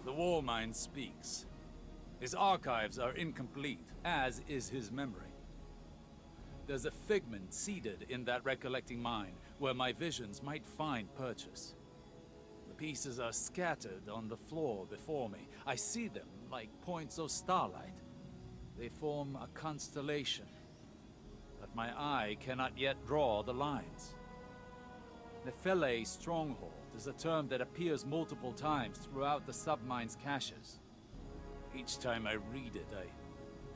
The war mind speaks. His archives are incomplete, as is his memory. There's a figment seated in that recollecting mind where my visions might find purchase. The pieces are scattered on the floor before me. I see them like points of starlight. They form a constellation, but my eye cannot yet draw the lines. Nephele Stronghold is a term that appears multiple times throughout the submine's caches. Each time I read it, I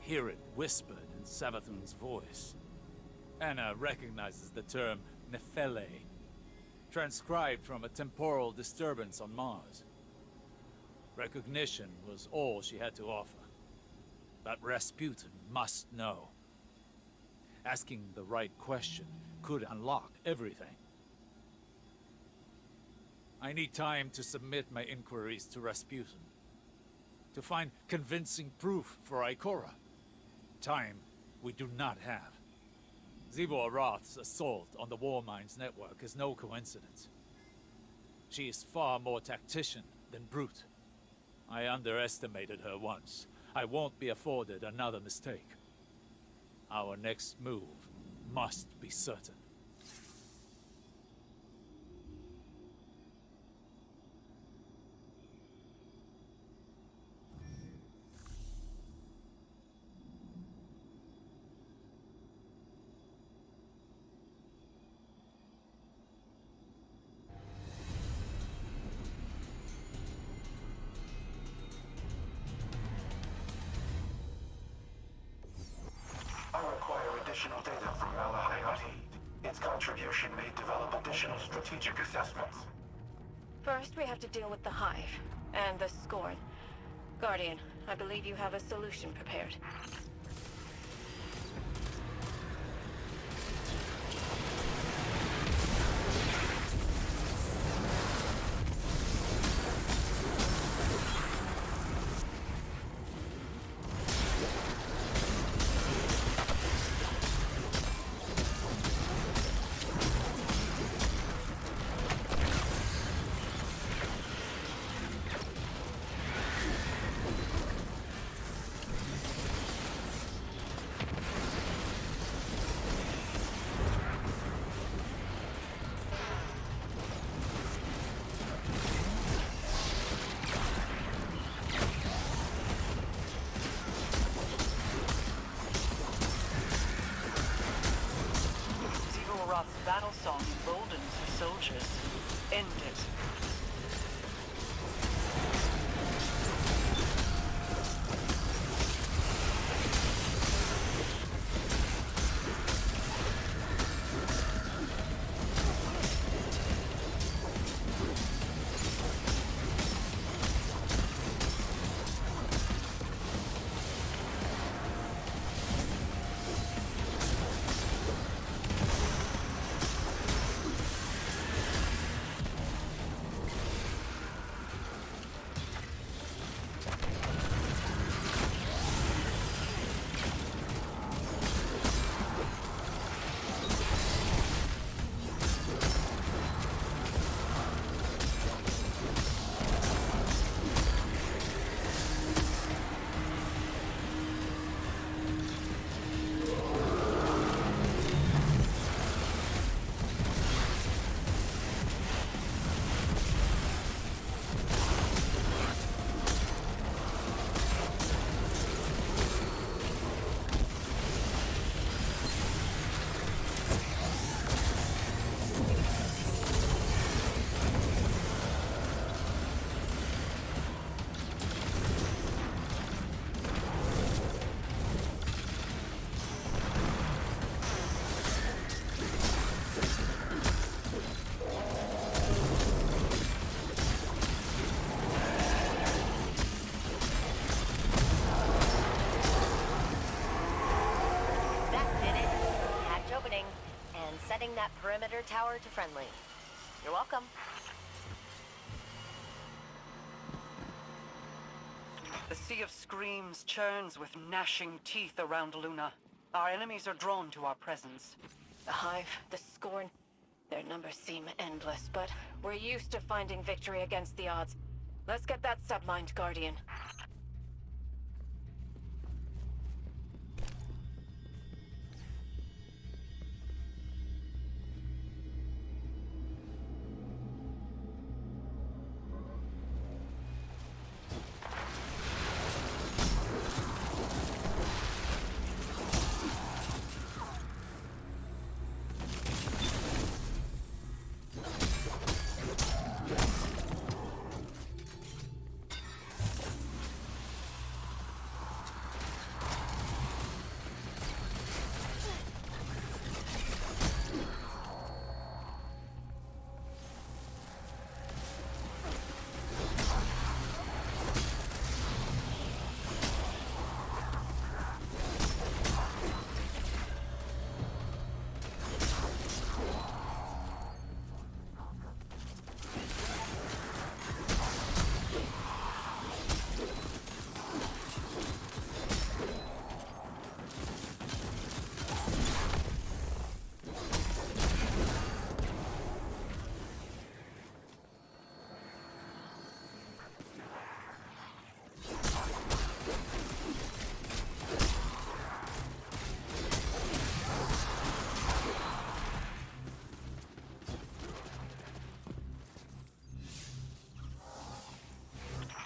hear it whispered in Savathun's voice. Anna recognizes the term Nephele, transcribed from a temporal disturbance on Mars. Recognition was all she had to offer. But Rasputin must know. Asking the right question could unlock everything. I need time to submit my inquiries to Rasputin, to find convincing proof for Ikora. Time we do not have. Zivor Roth's assault on the Warmind's network is no coincidence. She is far more tactician than brute. I underestimated her once. I won't be afforded another mistake. Our next move must be certain. I require additional data from Malahayati. Its contribution may develop additional strategic assessments. First, we have to deal with the Hive and the Scorn. Guardian, I believe you have a solution prepared. Roth's battle song emboldens her soldiers. End it. Setting that perimeter tower to friendly. You're welcome. The Sea of Screams churns with gnashing teeth around Luna. Our enemies are drawn to our presence. The Hive, the Scorn, their numbers seem endless, but we're used to finding victory against the odds. Let's get that submined, Guardian.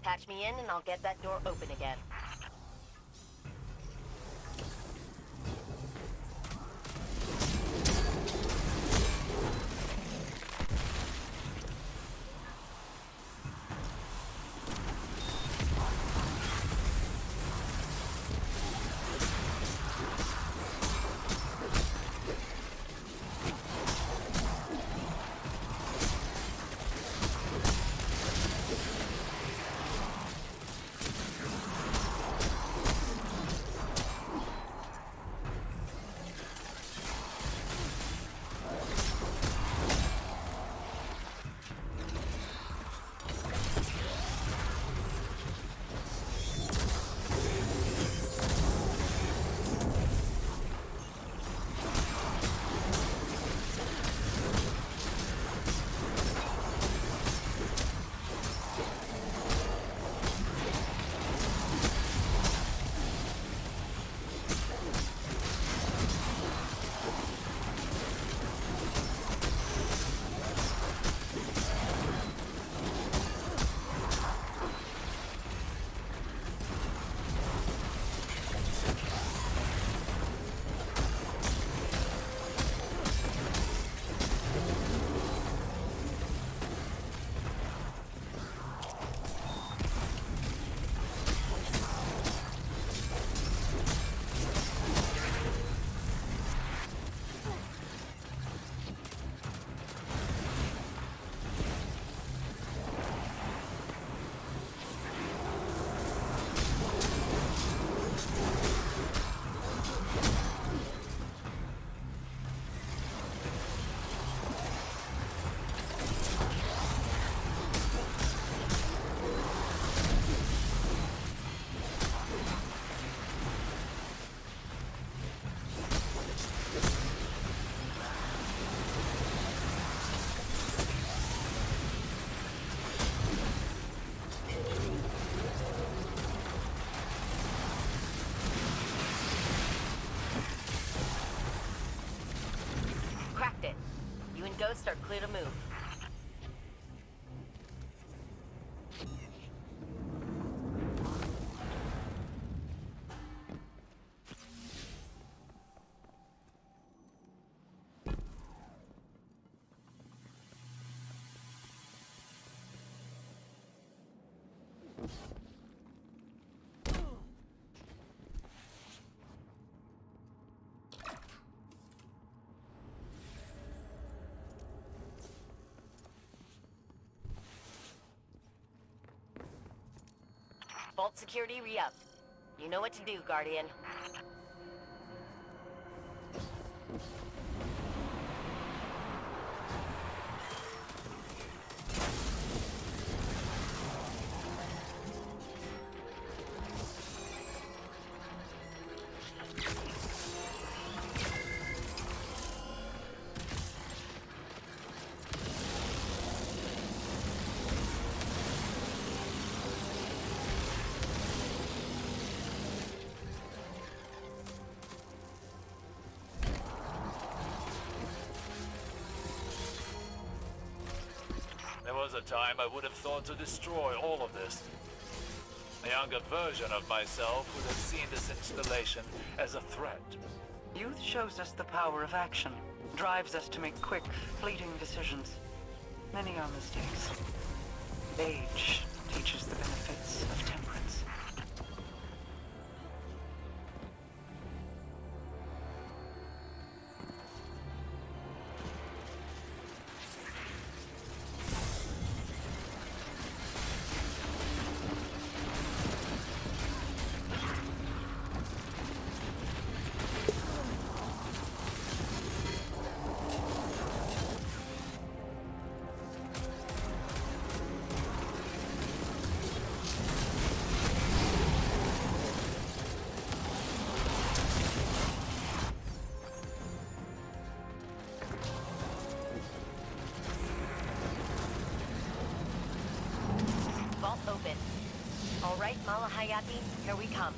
Patch me in and I'll get that door open again. Ghosts are clear to move. Vault security re-up. You know what to do, Guardian. was a time I would have thought to destroy all of this. A younger version of myself would have seen this installation as a threat. Youth shows us the power of action, drives us to make quick, fleeting decisions. Many are mistakes. Age teaches the benefits of temperance. Vault open. All right, Malahayati, here we come.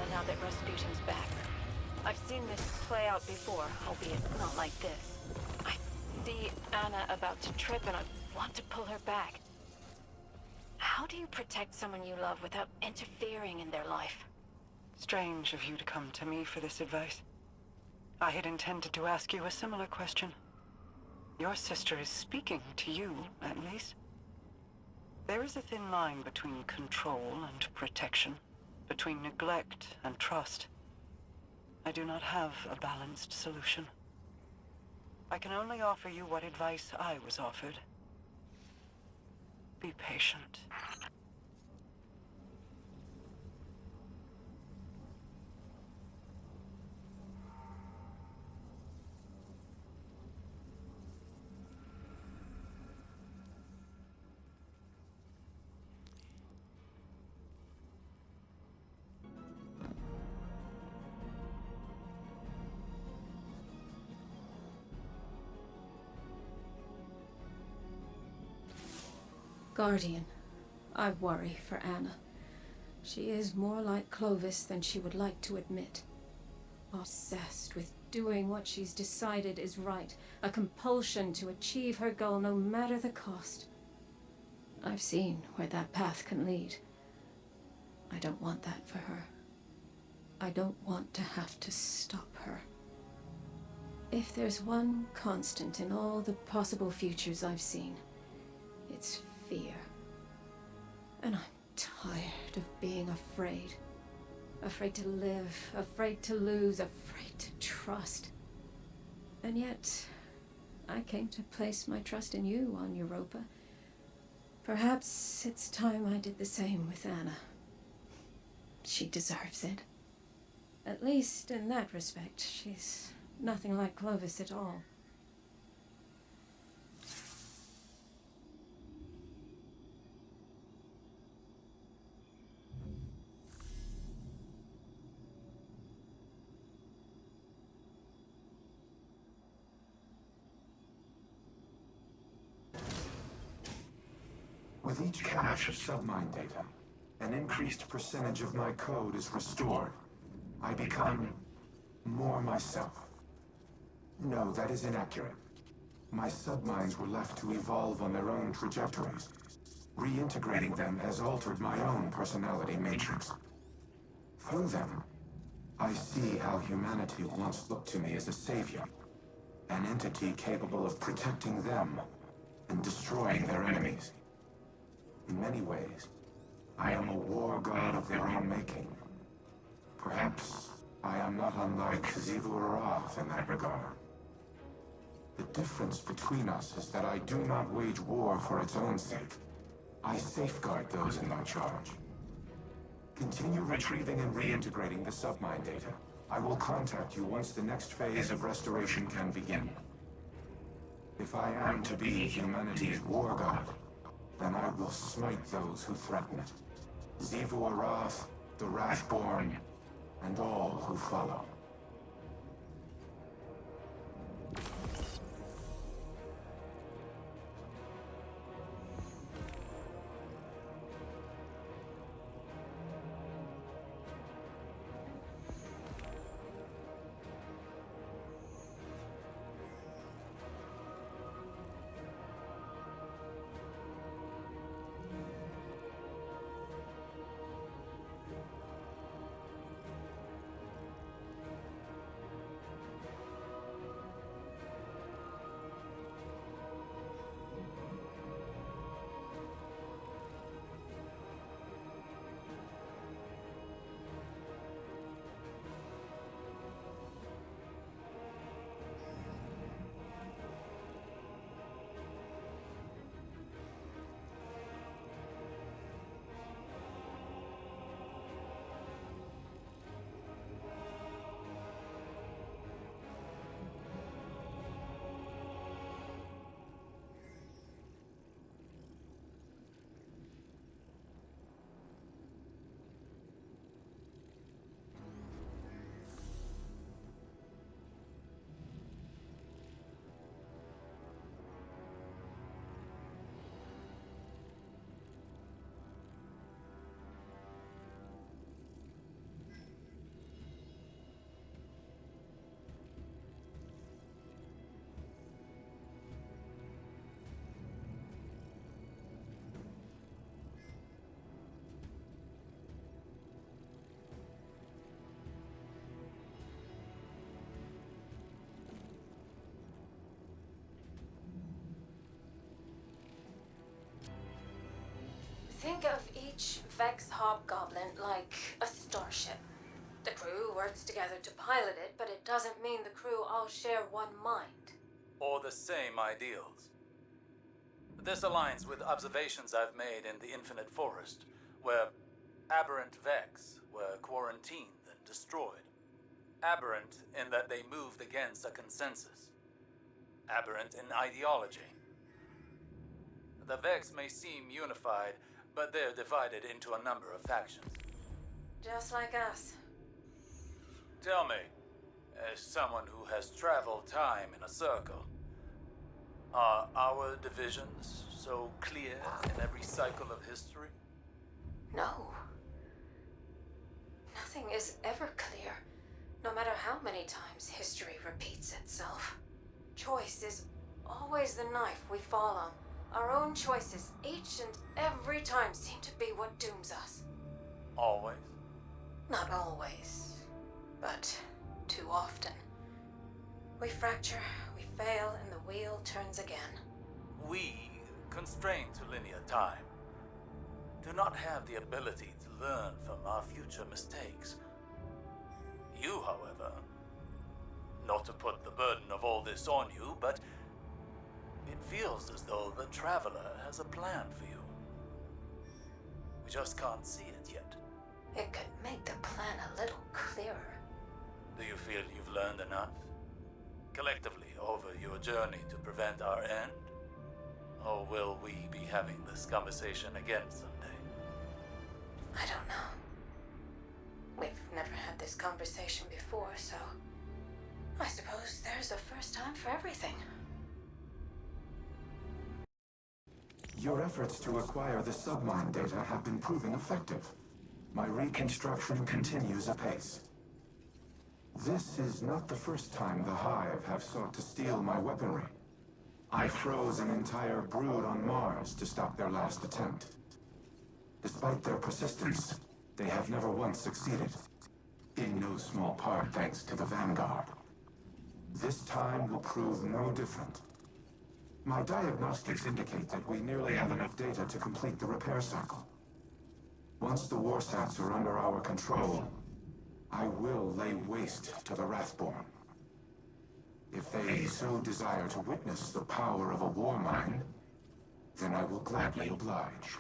now that Rasputin's back. I've seen this play out before, albeit not like this. I see Anna about to trip and I want to pull her back. How do you protect someone you love without interfering in their life? Strange of you to come to me for this advice. I had intended to ask you a similar question. Your sister is speaking to you, at least. There is a thin line between control and protection, between neglect and trust. I do not have a balanced solution. I can only offer you what advice I was offered. Be patient. Guardian, I worry for Anna. She is more like Clovis than she would like to admit. Obsessed with doing what she's decided is right, a compulsion to achieve her goal no matter the cost. I've seen where that path can lead. I don't want that for her. I don't want to have to stop her. If there's one constant in all the possible futures I've seen, it's fear. And I'm tired of being afraid. Afraid to live, afraid to lose, afraid to trust. And yet, I came to place my trust in you on Europa. Perhaps it's time I did the same with Anna. She deserves it. At least in that respect, she's nothing like Clovis at all. With each cache of submine data, an increased percentage of my code is restored. I become more myself. No, that is inaccurate. My submines were left to evolve on their own trajectories. Reintegrating them has altered my own personality matrix. Through them, I see how humanity once looked to me as a savior, an entity capable of protecting them and destroying their enemies. In many ways, I am a war god of their own making. Perhaps I am not unlike Zivu-Arath in that regard. The difference between us is that I do not wage war for its own sake. I safeguard those in my charge. Continue retrieving and reintegrating the submine data. I will contact you once the next phase of restoration can begin. If I am to be humanity's war god, then I will smite those who threaten it. Zivu-Arath, the Wrathborn, and all who follow. Think of each Vex hobgoblin like a starship. The crew works together to pilot it, but it doesn't mean the crew all share one mind. Or the same ideals. This aligns with observations I've made in the Infinite Forest, where aberrant Vex were quarantined and destroyed. Aberrant in that they moved against a consensus. Aberrant in ideology. The Vex may seem unified, but they're divided into a number of factions. Just like us. Tell me, as someone who has traveled time in a circle, are our divisions so clear in every cycle of history? No. Nothing is ever clear, no matter how many times history repeats itself. Choice is always the knife we fall on. Our own choices, each and every time, seem to be what dooms us. Always? Not always, but too often. We fracture, we fail, and the wheel turns again. We, constrained to linear time, do not have the ability to learn from our future mistakes. You, however, not to put the burden of all this on you, but it feels as though the Traveler has a plan for you. We just can't see it yet. It could make the plan a little clearer. Do you feel you've learned enough? Collectively over your journey to prevent our end? Or will we be having this conversation again someday? I don't know. We've never had this conversation before, so I suppose there's a first time for everything. Your efforts to acquire the submind data have been proving effective. My reconstruction continues apace. This is not the first time the Hive have sought to steal my weaponry. I froze an entire brood on Mars to stop their last attempt. Despite their persistence, they have never once succeeded. In no small part thanks to the Vanguard. This time will prove no different. My diagnostics indicate that we nearly have enough data to complete the repair cycle. Once the Warsats are under our control, I will lay waste to the Wrathborn. If they so desire to witness the power of a war mine, then I will gladly oblige.